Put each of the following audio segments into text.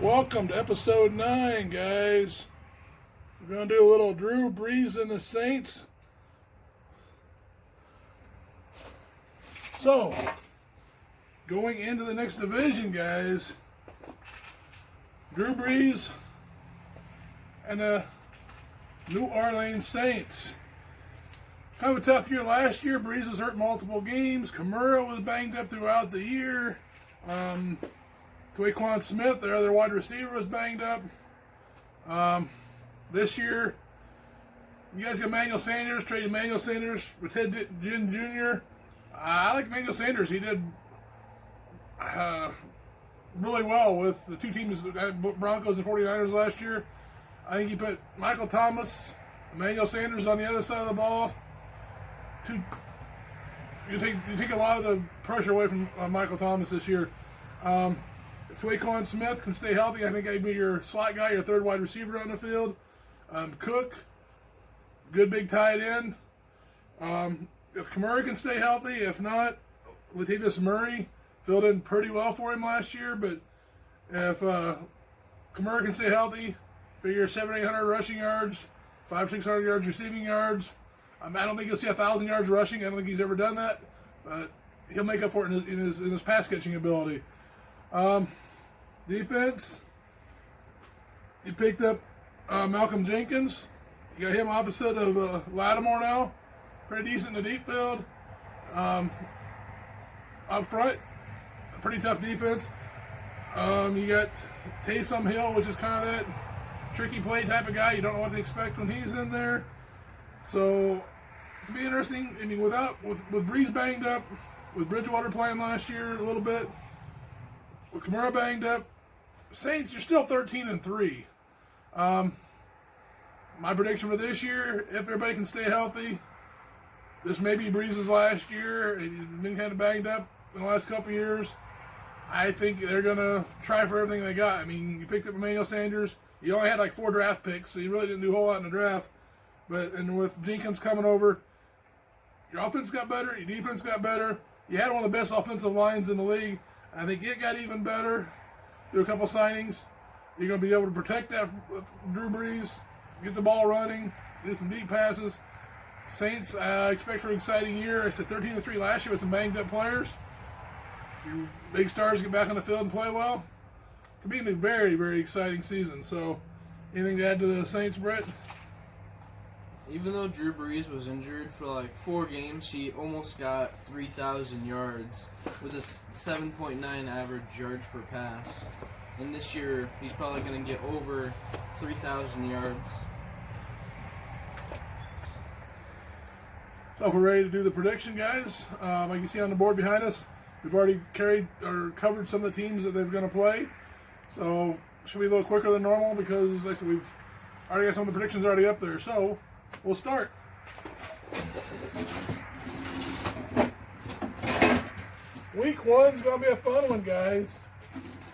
Welcome to episode 9, guys. We're going to do a little Drew Brees and the Saints. So, going into the next division, guys, Drew Brees and the New Orleans Saints. Kind of a tough year last year. Brees was hurt multiple games. Kamara was banged up throughout the year. Rookes Smith, their other wide receiver, was banged up. This year, you guys got Emmanuel Sanders, traded Emmanuel Sanders with Ted Ginn Jr. I like Emmanuel Sanders. He did really well with the two teams, Broncos and 49ers last year. I think he put Michael Thomas, Emmanuel Sanders on the other side of the ball. You take a lot of the pressure away from Michael Thomas this year. If Rookes Smith can stay healthy, I think he'd be your slot guy, your third wide receiver on the field. Cook, good big tight end. If Kamara can stay healthy, if not, Latavius Murray filled in pretty well for him last year. But if Kamara can stay healthy, figure 700-800 rushing yards, 500-600 yards receiving yards. I don't think you'll see 1,000 yards rushing. I don't think he's ever done that, but he'll make up for it in his pass catching ability. Defense, you picked up Malcolm Jenkins. You got him opposite of Lattimore now. Pretty decent in the deep field. Up front, a pretty tough defense. You got Taysom Hill, which is kind of that tricky play type of guy. You don't know what to expect when he's in there. So it could be interesting. I mean, with Brees banged up, with Bridgewater playing last year a little bit, with Kamara banged up, Saints, you're still 13-3. My prediction for this year, if everybody can stay healthy, this may be Brees' last year. He's been kind of banged up in the last couple years. I think they're going to try for everything they got. I mean, you picked up Emmanuel Sanders. You only had like 4 draft picks, so you really didn't do a whole lot in the draft. And with Jenkins coming over, your offense got better, your defense got better. You had one of the best offensive lines in the league. I think it got even better through a couple signings. You're going to be able to protect that Drew Brees, get the ball running, do some deep passes. Saints, I expect for an exciting year. I said 13-3 last year with some banged up players. Your big stars get back on the field and play well. Could be a very, very exciting season. So, anything to add to the Saints, Brett? Even though Drew Brees was injured for like 4 games, he almost got 3,000 yards with a 7.9 average yards per pass. And this year, he's probably going to get over 3,000 yards. So if we're ready to do the prediction, guys, like you see on the board behind us, we've already covered some of the teams that they're going to play. So should be a little quicker than normal because, like I said, we've already got some of the predictions already up there. So we'll start. Week 1's going to be a fun one, guys.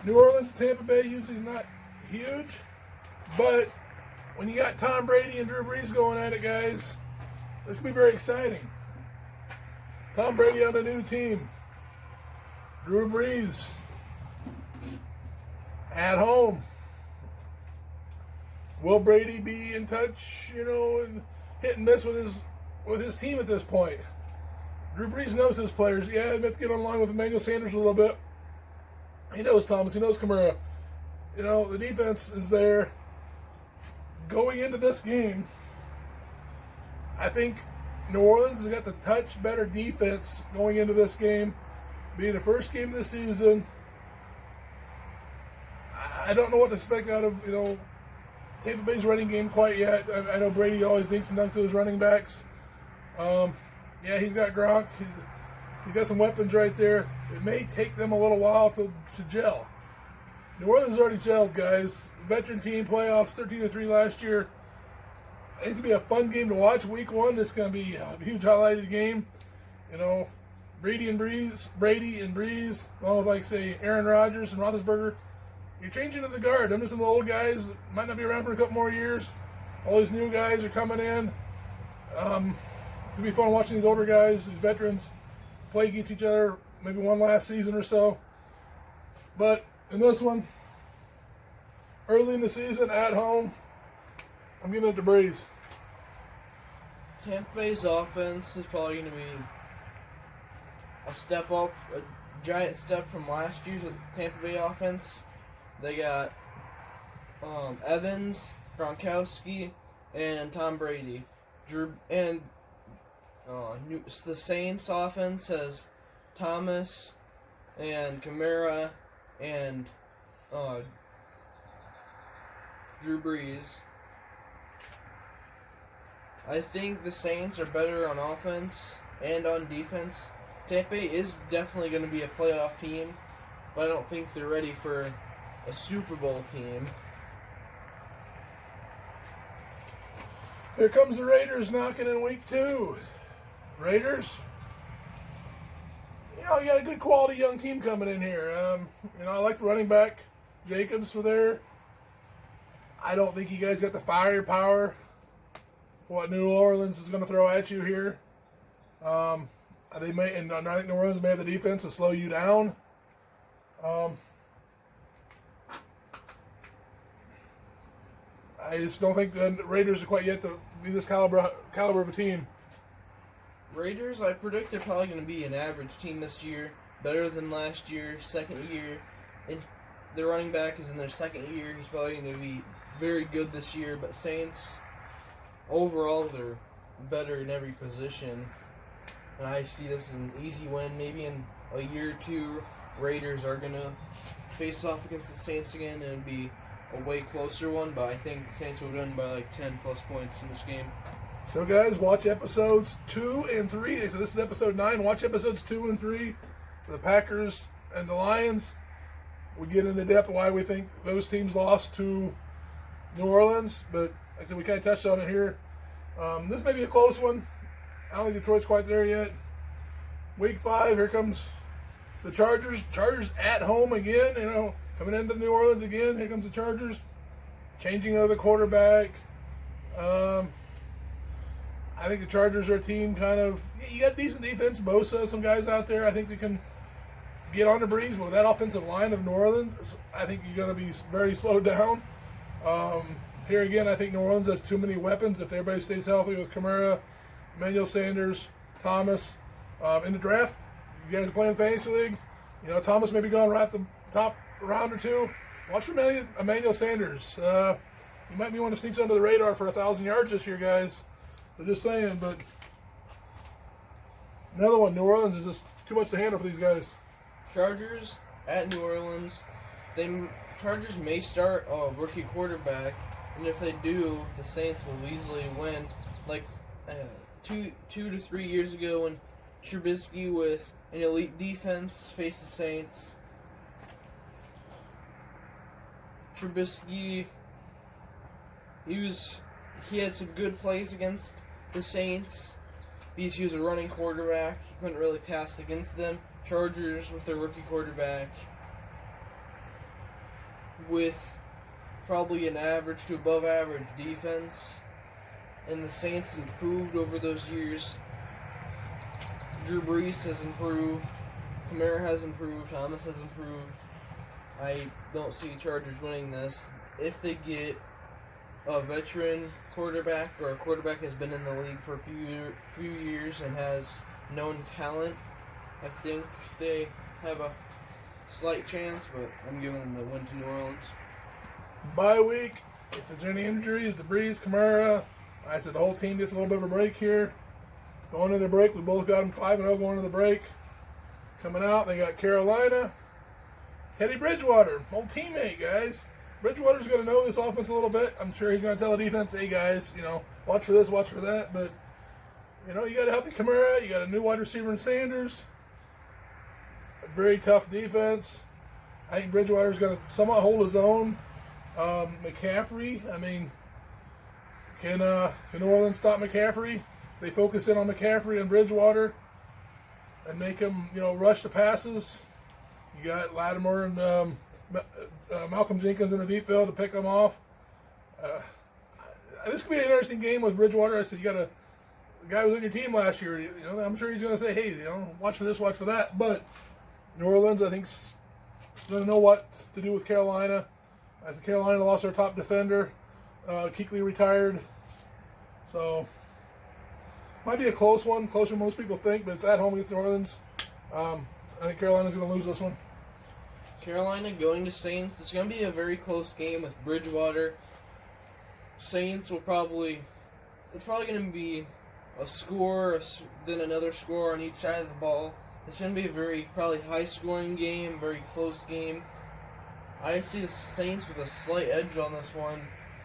New Orleans, Tampa Bay usually is not huge, but when you got Tom Brady and Drew Brees going at it, guys, this will be very exciting. Tom Brady on a new team. Drew Brees at home. Will Brady be in touch, and hit and miss with his team at this point? Drew Brees knows his players. Yeah, he has to get on line with Emmanuel Sanders a little bit. He knows Thomas. He knows Kamara. The defense is there. Going into this game, I think New Orleans has got the touch better defense going into this game. Being the first game of the season, I don't know what to expect out of, Tampa Bay's running game quite yet. I know Brady always dinks and dunks to his running backs. Yeah, he's got Gronk. He's got some weapons right there. It may take them a little while to gel. New Orleans already gelled, guys. Veteran team, playoffs, 13-3 last year. It's going to be a fun game to watch. Week 1, this is going to be a huge highlighted game. Brady and Brees, along with, say, Aaron Rodgers and Roethlisberger. You're changing to the guard. Them are some of the old guys. Might not be around for a couple more years. All these new guys are coming in. It'll be fun watching these older guys, these veterans, play against each other, maybe one last season or so. But in this one, early in the season at home. I'm giving it to Breeze. Tampa Bay's offense is probably going to be a step up, a giant step from last year's Tampa Bay offense. They got Evans, Gronkowski, and Tom Brady. The Saints offense has Thomas and Kamara and Drew Brees. I think the Saints are better on offense and on defense. Tampa Bay is definitely going to be a playoff team, but I don't think they're ready for a Super Bowl team. Here comes the Raiders knocking in week 2. Raiders, you got a good quality young team coming in here. I like the running back, Jacobs, for there. I don't think you guys got the firepower for what New Orleans is going to throw at you here. I think New Orleans may have the defense to slow you down. I just don't think the Raiders are quite yet to be this caliber of a team. Raiders, I predict they're probably going to be an average team this year, better than last year, second year. And the running back is in their second year. He's probably going to be very good this year. But Saints, overall, they're better in every position. And I see this as an easy win. Maybe in a year or two, Raiders are going to face off against the Saints again, and it'll be a way closer one. But I think the Saints will win by like 10+ points in this game. So, guys, watch episodes 2 and 3. So this is episode 9. Watch episodes 2 and 3 for the Packers and the Lions. We get into depth why we think those teams lost to New Orleans. But like I said, we kind of touched on it here. This may be a close one. I don't think Detroit's quite there yet. Week 5, here comes the Chargers. Chargers at home again, coming into New Orleans again. Here comes the Chargers. Changing of the quarterback. I think the Chargers are a team you got decent defense. Bosa, some guys out there. I think they can get on the Breeze, but with that offensive line of New Orleans, I think you're going to be very slowed down. Here again, I think New Orleans has too many weapons. If everybody stays healthy with Kamara, Emmanuel Sanders, Thomas. In the draft, you guys are playing Fantasy League. Thomas may be going right at the top round or two. Watch for Emmanuel Sanders. You might be one to sneak under the radar for 1,000 yards this year, guys. So just saying, but another one, New Orleans is just too much to handle for these guys. Chargers at New Orleans. Chargers may start a rookie quarterback, and if they do, the Saints will easily win. Like 2 to 3 years ago when Trubisky with an elite defense faced the Saints. Trubisky, he had some good plays against the Saints because he was a running quarterback. He couldn't really pass against them. Chargers with their rookie quarterback with probably an average to above average defense. And the Saints improved over those years. Drew Brees has improved. Kamara has improved. Thomas has improved. I don't see Chargers winning this. If they get a veteran quarterback or a quarterback has been in the league for a few years and has known talent, I think they have a slight chance, but I'm giving them the win to New Orleans. Bye week. If there's any injuries, the Breeze, Kamara, I said the whole team gets a little bit of a break here. Going into the break, we both got them 5-0 going into the break. Coming out, they got Carolina. Teddy Bridgewater, old teammate, guys. Bridgewater's going to know this offense a little bit. I'm sure he's going to tell the defense, hey, guys, watch for this, watch for that. But, you got a healthy Kamara. You got a new wide receiver in Sanders. A very tough defense. I think Bridgewater's going to somewhat hold his own. McCaffrey, can New Orleans stop McCaffrey? They focus in on McCaffrey and Bridgewater and make him, rush the passes. You got Lattimore and Malcolm Jenkins in the deep field to pick them off. This could be an interesting game with Bridgewater. I said, you got a guy who was on your team last year. I'm sure he's going to say, hey, watch for this, watch for that. But New Orleans, I think, is going to know what to do with Carolina. As Carolina lost their top defender, Kuechly retired. So, might be a close one, closer than most people think, but it's at home against New Orleans. I think Carolina's going to lose this one. Carolina going to Saints. It's going to be a very close game with Bridgewater. Saints will probably... It's probably going to be a score, then another score on each side of the ball. It's going to be a very probably high-scoring game, very close game. I see the Saints with a slight edge on this one,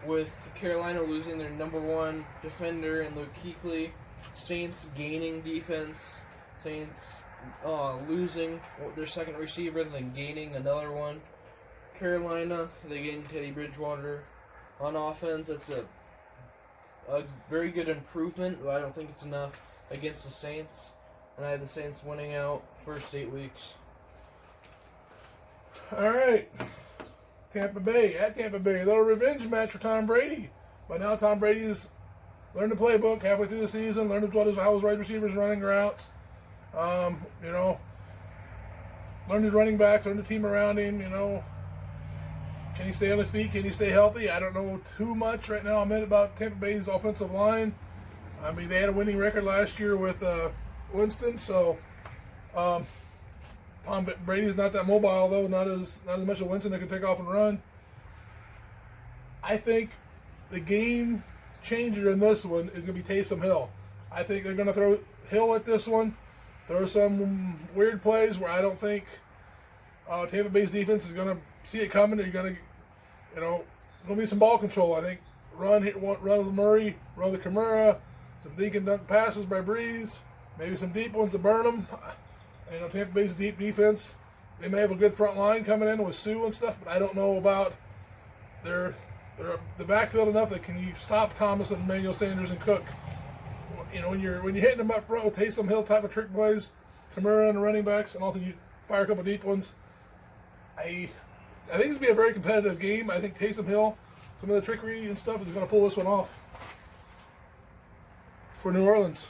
with Carolina losing their number one defender in Luke Kuechly. Saints gaining defense. Saints losing their second receiver, then gaining another one. Carolina, they gain Teddy Bridgewater on offense. That's a very good improvement, but I don't think it's enough against the Saints. And I have the Saints winning out first 8 weeks. All right. Tampa Bay, at Tampa Bay. A little revenge match for Tom Brady. By now, Tom Brady's learned the playbook halfway through the season, learned how his wide receivers running routes. Learned his running backs, learned the team around him, Can he stay on his feet? Can he stay healthy? I don't know too much right now. I'm in about Tampa Bay's offensive line. I mean, they had a winning record last year with Winston, so Tom Brady's not that mobile, though, not as much as Winston that can take off and run. I think the game changer in this one is going to be Taysom Hill. I think they're going to throw Hill at this one, throw some weird plays where I don't think Tampa Bay's defense is going to see it coming. They're going to, going to be some ball control. I think run with Murray, run with Kamara, some dink and dunk passes by Breeze, maybe some deep ones to burn them. Tampa Bay's deep defense, they may have a good front line coming in with Sue and stuff, but I don't know about the backfield enough that can you stop Thomas and Emmanuel Sanders and Cook. When you're hitting them up front with Taysom Hill type of trick plays, Kamara and the running backs, and also you fire a couple deep ones. I think it's going to be a very competitive game. I think Taysom Hill, some of the trickery and stuff, is going to pull this one off for New Orleans.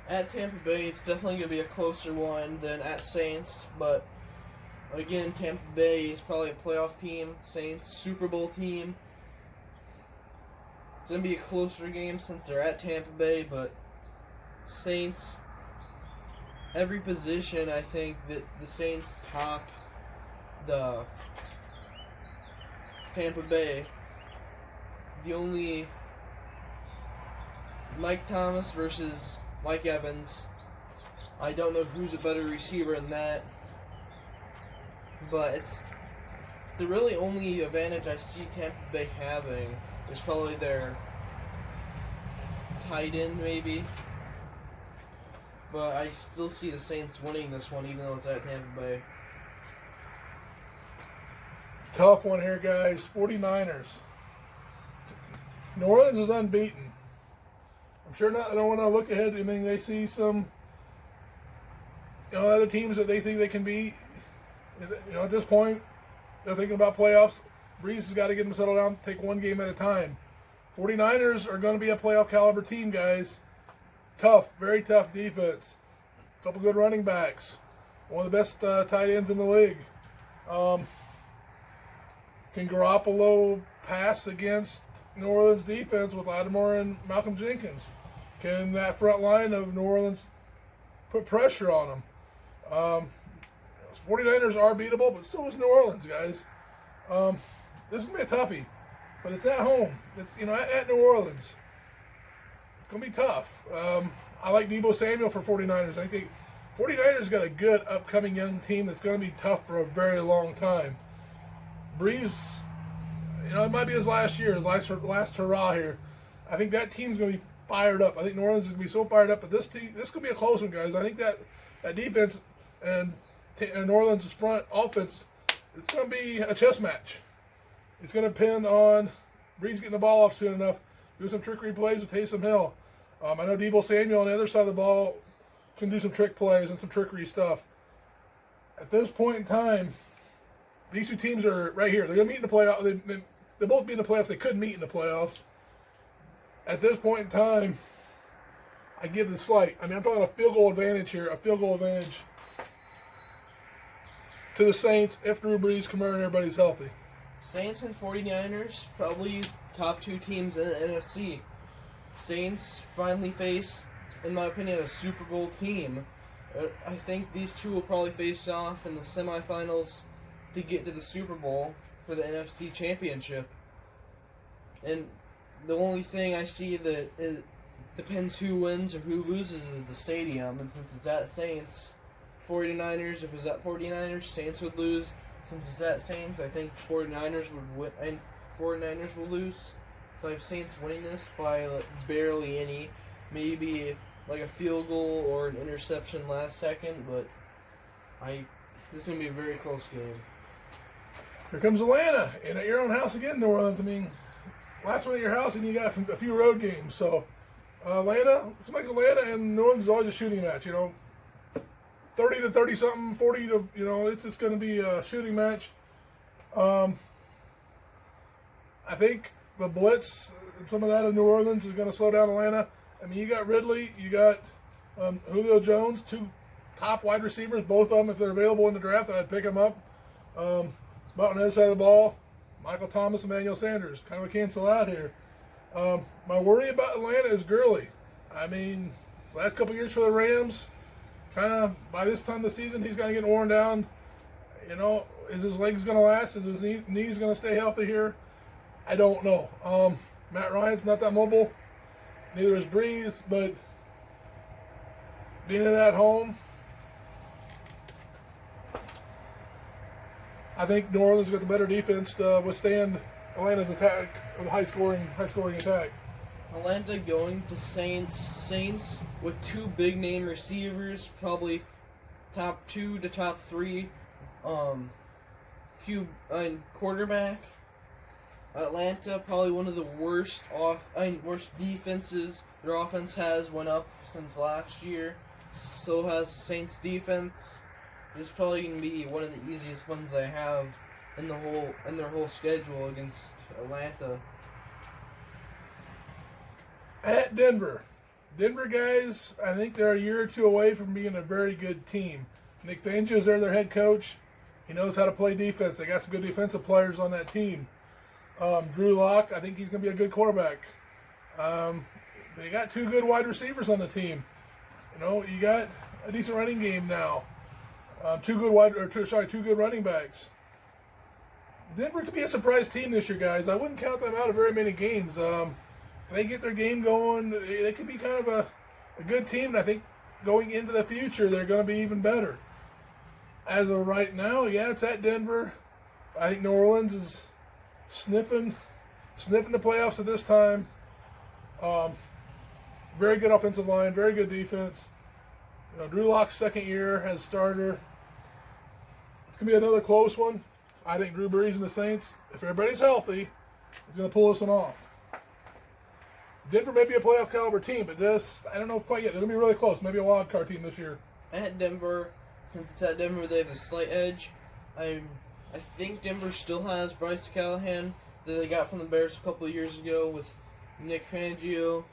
At Tampa Bay, it's definitely going to be a closer one than at Saints, but again, Tampa Bay is probably a playoff team. Saints, Super Bowl team. It's going to be a closer game since they're at Tampa Bay, but Saints, every position, I think that the Saints top the Tampa Bay. The only Mike Thomas versus Mike Evans. I don't know who's a better receiver in that. But it's the really only advantage I see Tampa Bay having is probably their tight end, maybe. But I still see the Saints winning this one, even though it's at Tampa Bay. Tough one here, guys. 49ers. New Orleans is unbeaten. I'm sure not. I don't want to look ahead. I mean, they see some, other teams that they think they can beat. At this point, they're thinking about playoffs. Breeze has got to get them settled down, take one game at a time. 49ers are going to be a playoff caliber team, guys. Tough, very tough defense. A couple good running backs. One of the best tight ends in the league. Can Garoppolo pass against New Orleans defense with Lattimore and Malcolm Jenkins? Can that front line of New Orleans put pressure on them? 49ers are beatable, but so is New Orleans, guys. This is going to be a toughie, but it's at home. It's, at New Orleans. It's going to be tough. I like Deebo Samuel for 49ers. I think 49ers got a good upcoming young team that's going to be tough for a very long time. Breeze, it might be his last year, his last hurrah here. I think that team's going to be fired up. I think New Orleans is going to be so fired up, but this could be a close one, guys. I think that defense and New Orleans' front offense, it's going to be a chess match. It's going to depend on Breeze getting the ball off soon enough, do some trickery plays with Taysom Hill. I know Deebo Samuel on the other side of the ball can do some trick plays and some trickery stuff. At this point in time, these two teams are right here. They're going to meet in the playoffs. They both be in the playoffs. They could meet in the playoffs. At this point in time, I give the slight. I'm talking a field goal advantage here. A field goal advantage to the Saints if Drew Brees, Kamara, and everybody's healthy. Saints and 49ers, probably top 2 teams in the NFC. Saints finally face, in my opinion, a Super Bowl team. I think these two will probably face off in the semifinals to get to the Super Bowl for the NFC Championship. And the only thing I see that it depends who wins or who loses is the stadium. And since it's at Saints, 49ers, if it's at 49ers, Saints would lose. Since it's at Saints, I think 49ers would win, and 49ers will lose. So I have Saints winning this by barely any, maybe like a field goal or an interception last second, but this is going to be a very close game. Here comes Atlanta, and at your own house again, New Orleans. I mean, last one at your house, and you got a few road games. So Atlanta, it's like Atlanta and New Orleans is always a shooting match, 30 to 30 something, 40 to, it's just going to be a shooting match. I think the blitz, some of that in New Orleans is going to slow down Atlanta. I mean, you got Ridley, you got Julio Jones, 2 top wide receivers, both of them, if they're available in the draft, I'd pick them up. But on the other side of the ball, Michael Thomas, Emmanuel Sanders, kind of a cancel out here. My worry about Atlanta is Gurley. I mean, last couple years for the Rams, kind of by this time of the season, he's going to get worn down. Is his legs going to last? Is his knees going to stay healthy here? I don't know. Matt Ryan's not that mobile. Neither is Breeze, but being at home, I think New Orleans got the better defense to withstand Atlanta's attack, a high scoring attack. Atlanta going to Saints with 2 big name receivers, probably top 2 to top 3 quarterback. Atlanta probably one of the worst defenses their offense has went up since last year. So has the Saints defense. This is probably going to be one of the easiest ones I have in their whole schedule against Atlanta. At Denver. Denver guys, I think they're a year or 2 away from being a very good team. Nick Fangio's their head coach. He knows how to play defense. They got some good defensive players on that team. Drew Lock, I think he's going to be a good quarterback. They got 2 good wide receivers on the team. You got a decent running game now. 2 good running backs. Denver could be a surprise team this year, guys. I wouldn't count them out of very many games. If they get their game going, they could be kind of a good team. And I think going into the future, they're going to be even better. As of right now, yeah, it's at Denver. I think New Orleans is sniffing the playoffs at this time. Very good offensive line, very good defense. Drew Lock's second year as starter. It's going to be another close one. I think Drew Brees and the Saints, if everybody's healthy, is going to pull this one off. Denver may be a playoff caliber team, but I don't know quite yet. They're going to be really close. Maybe a wild card team this year. At Denver, since it's at Denver, they have a slight edge. I think Denver still has Bryce Callahan that they got from the Bears a couple of years ago with Nick Fangio.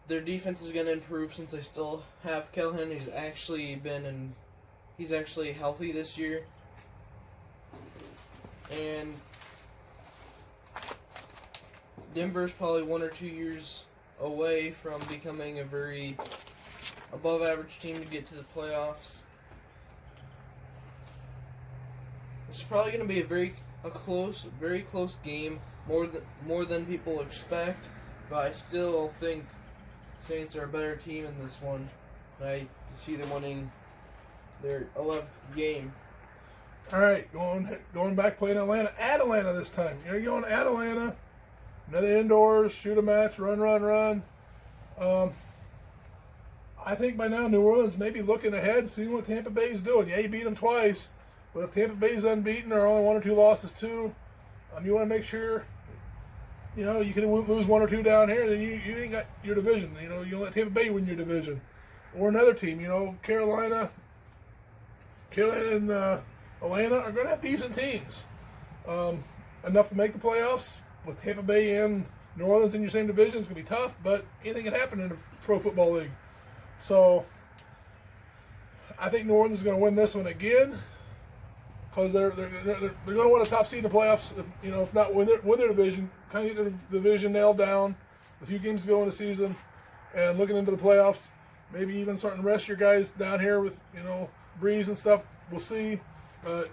Their defense is going to improve since they still have Callahan. He's actually healthy this year. And Denver's probably 1 or 2 years away from becoming a very above average team to get to the playoffs. It's probably going to be a very close game, more than people expect. But I still think Saints are a better team in this one. I see them winning their 11th game. All right, going back playing Atlanta. At Atlanta this time. You're going at Atlanta. Another indoors, shoot a match, run. I think by now New Orleans may be looking ahead, seeing what Tampa Bay's doing. Yeah, you beat them twice, but if Tampa Bay's unbeaten or only 1 or 2 losses too, you want to make sure, you can lose 1 or 2 down here, then you ain't got your division. You let Tampa Bay win your division. Or another team, Carolina and Atlanta are going to have decent teams. Enough to make the playoffs. With Tampa Bay and New Orleans in your same division, it's going to be tough, but anything can happen in the Pro Football League. So, I think New Orleans is going to win this one again. because they're going to want a top seed in the playoffs. If not win their division, kind of get their division nailed down. A few games to go in the season, and looking into the playoffs, maybe even starting to rest your guys down here with Breeze and stuff. We'll see. But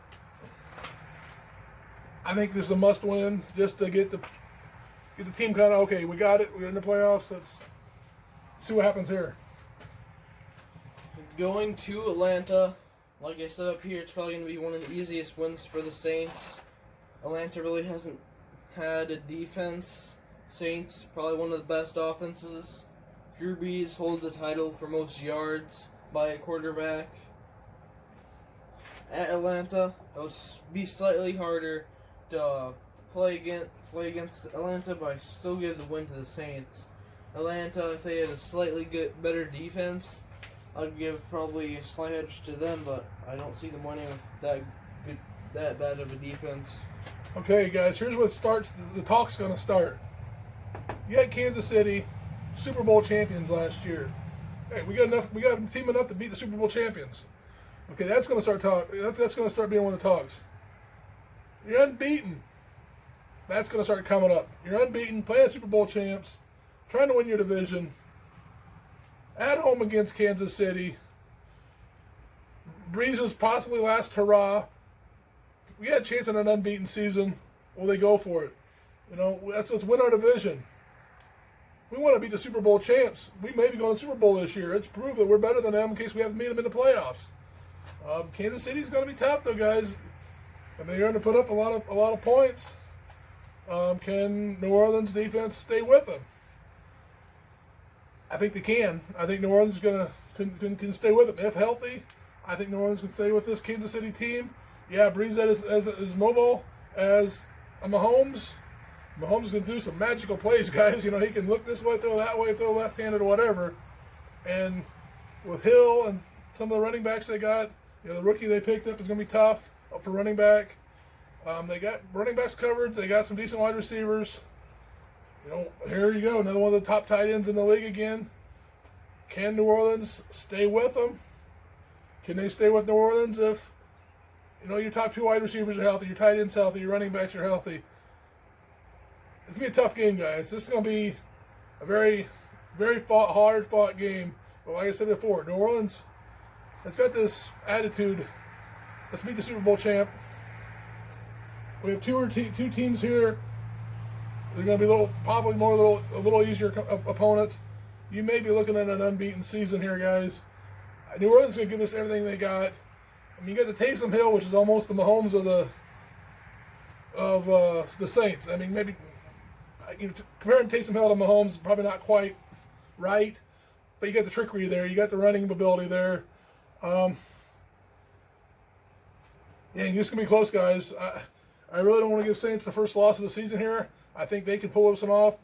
I think this is a must-win just to get the team kind of okay. We got it. We're in the playoffs. Let's see what happens here. Going to Atlanta, like I said up here, it's probably going to be one of the easiest wins for the Saints. Atlanta really hasn't had a defense. Saints, probably one of the best offenses. Drew Brees holds the title for most yards by a quarterback. At Atlanta, it'll be slightly harder to play against Atlanta, but I still give the win to the Saints. Atlanta, if they had a slightly better defense, I'd give probably a slight edge to them, but I don't see them winning with that bad of a defense. Okay, guys, here's what starts. The talk's going to start. You had Kansas City, Super Bowl champions last year. Hey, we got a team enough to beat the Super Bowl champions. Okay, that's going to start That's going to start being one of the talks. You're unbeaten. That's going to start coming up. You're unbeaten, playing Super Bowl champs, trying to win your division. At home against Kansas City. Breeze's possibly last hurrah. We had a chance in an unbeaten season. Will they go for it? Let's win our division. We want to beat the Super Bowl champs. We may be going to the Super Bowl this year. Let's prove that we're better than them in case we have to meet them in the playoffs. Kansas City's going to be tough, though, guys. And they're going to put up a lot of points. Can New Orleans defense stay with them? I think they can. I think New Orleans can stay with them if healthy. I think New Orleans can stay with this Kansas City team. Yeah, Breeze as mobile as a Mahomes. Mahomes can do some magical plays, guys. He can look this way, throw that way, throw left-handed or whatever. And with Hill and some of the running backs they got, the rookie they picked up is going to be tough for running back. They got running backs covered. They got some decent wide receivers. Here you go. Another one of the top tight ends in the league again. Can New Orleans stay with them? Can they stay with New Orleans if, your top two wide receivers are healthy, your tight ends healthy, your running backs are healthy? It's going to be a tough game, guys. This is going to be a very, very hard-fought game. But like I said before, New Orleans has got this attitude. Let's beat the Super Bowl champ. We have two teams here. They're going to be a little easier opponents. You may be looking at an unbeaten season here, guys. New Orleans is going to give us everything they got. You got the Taysom Hill, which is almost the Mahomes of the Saints. Maybe comparing Taysom Hill to Mahomes, probably not quite right, but you got the trickery there. You got the running ability there. It's going to be close, guys. I really don't want to give Saints the first loss of the season here. I think they can pull some off.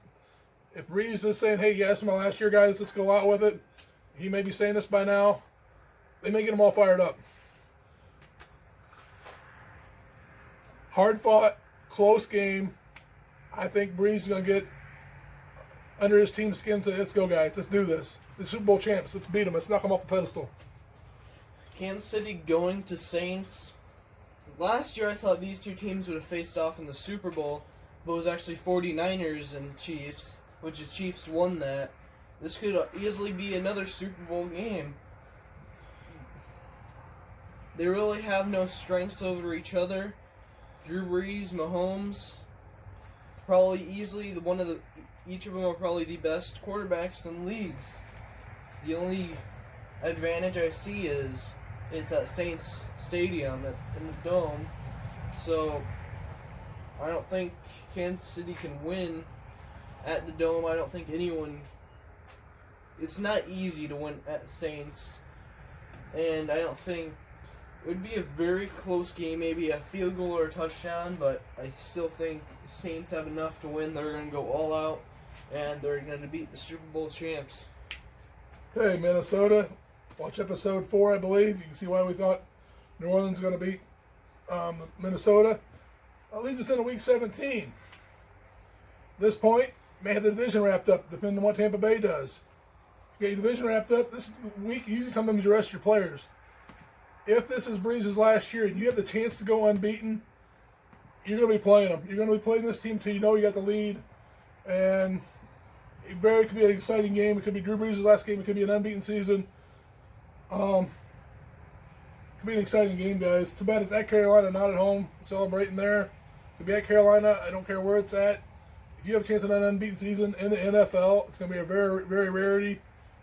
If Breeze is saying, hey, yes, my last year, guys, let's go out with it, he may be saying this by now. They may get them all fired up. Hard-fought, close game. I think Breeze is going to get under his team's skin and say, let's go, guys. Let's do this. The Super Bowl champs. Let's beat them. Let's knock them off the pedestal. Kansas City going to Saints. Last year, I thought these two teams would have faced off in the Super Bowl, but it was actually 49ers and Chiefs, which the Chiefs won that. This could easily be another Super Bowl game. They really have no strengths over each other. Drew Brees, Mahomes, probably easily each of them are probably the best quarterbacks in leagues. The only advantage I see is it's at Saints Stadium in the Dome, so I don't think Kansas City can win at the Dome. I don't think anyone. It's not easy to win at Saints, and I don't think it would be a very close game, maybe a field goal or a touchdown, but I still think Saints have enough to win. They're going to go all out, and they're going to beat the Super Bowl champs. Okay, Minnesota. Watch episode 4, I believe. You can see why we thought New Orleans is going to beat Minnesota. That leads us into Week 17. At this point, may have the division wrapped up, depending on what Tampa Bay does. You get your division wrapped up. This is the week. Usually sometimes you rest your players. if this is Breeze's last year and you have the chance to go unbeaten, you're going to be playing them. You're going to be playing this team till you know you got the lead. And it could be an exciting game. It could be Drew Brees' last game. It could be an unbeaten season. Could be an exciting game, guys. Too bad it's at Carolina, not at home. Celebrating there. Could be at Carolina. I don't care where it's at. If you have a chance at an unbeaten season in the NFL, it's going to be a very, very rarity.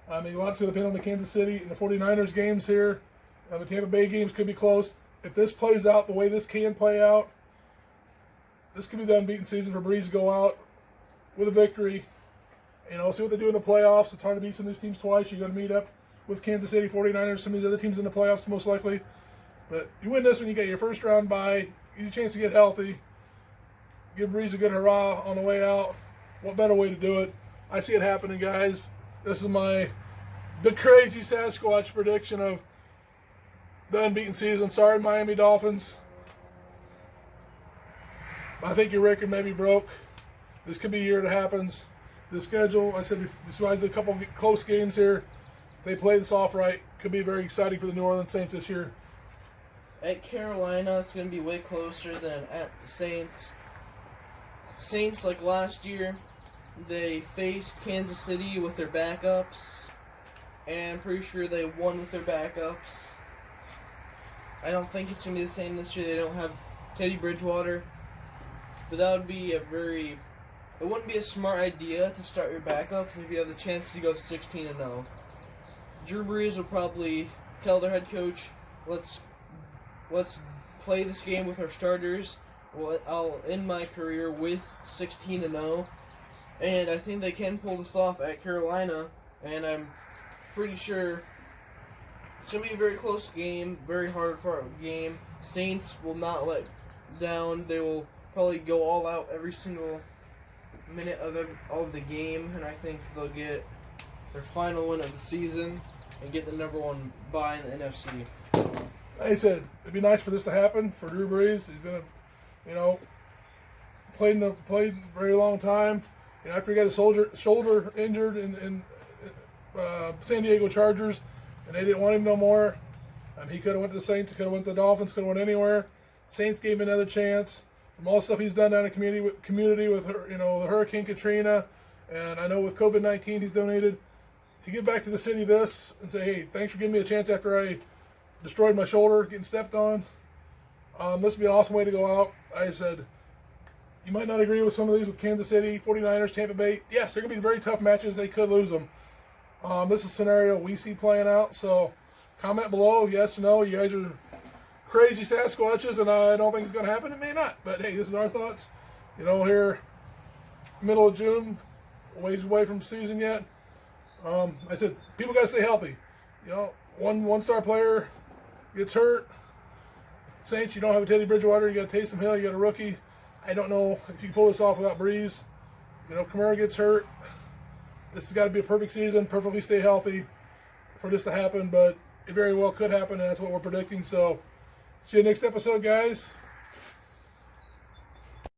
I mean, a lot's going to depend on the Kansas City and the 49ers games here. The Tampa Bay games could be close. If this plays out the way this can play out, this could be the unbeaten season for Breeze to go out with a victory. You know, see what they do in the playoffs. It's hard to beat some of these teams twice. You're going to meet up with Kansas City 49ers, some of these other teams in the playoffs most likely. But you win this one, you get your first round bye. You get a chance to get healthy. Give Breeze a good hurrah on the way out. What better way to do it? I see it happening, guys. This is the crazy Sasquatch prediction of the unbeaten season. Sorry, Miami Dolphins. I think your record may be broke. This could be a year it happens. The schedule, I said, besides a couple close games here, if they play this off right, could be very exciting for the New Orleans Saints this year. At Carolina, it's going to be way closer than at the Saints. Saints, like last year, they faced Kansas City with their backups, and I'm pretty sure they won with their backups. I don't think it's going to be the same this year. They don't have Teddy Bridgewater. But that would be it wouldn't be a smart idea to start your backups if you have the chance to go 16-0. Drew Brees will probably tell their head coach, let's play this game with our starters. Well, I'll end my career with 16-0. And I think they can pull this off at Carolina. And I'm pretty sure it's going to be a very close game, very hard-fought game. Saints will not let down. They will probably go all out every single minute of the game, and I think they'll get their final win of the season and get the number one bye in the NFC. Like I said, it'd be nice for this to happen for Drew Brees. He's been, played a very long time. After he got his shoulder injured in San Diego Chargers, and they didn't want him no more. He could have went to the Saints, could have went to the Dolphins, could have went anywhere. Saints gave him another chance. From all the stuff he's done down in the community with the Hurricane Katrina, and I know with COVID-19 he's donated. To get back to the city this and say, hey, thanks for giving me a chance after I destroyed my shoulder getting stepped on. This would be an awesome way to go out. I said, you might not agree with some of these with Kansas City, 49ers, Tampa Bay. Yes, they're going to be very tough matches. They could lose them. This is a scenario we see playing out. So comment below, yes or no. You guys are crazy Sasquatches, and I don't think it's going to happen. It may not. But, hey, this is our thoughts. Here, middle of June, ways away from season yet. I said, people got to stay healthy. One-star player gets hurt. Saints, you don't have a Teddy Bridgewater. You got Taysom Hill. You got a rookie. I don't know if you can pull this off without Breeze. Kamara gets hurt. This has got to be a perfect season, perfectly stay healthy for this to happen, but it very well could happen, and that's what we're predicting. So, see you next episode, guys.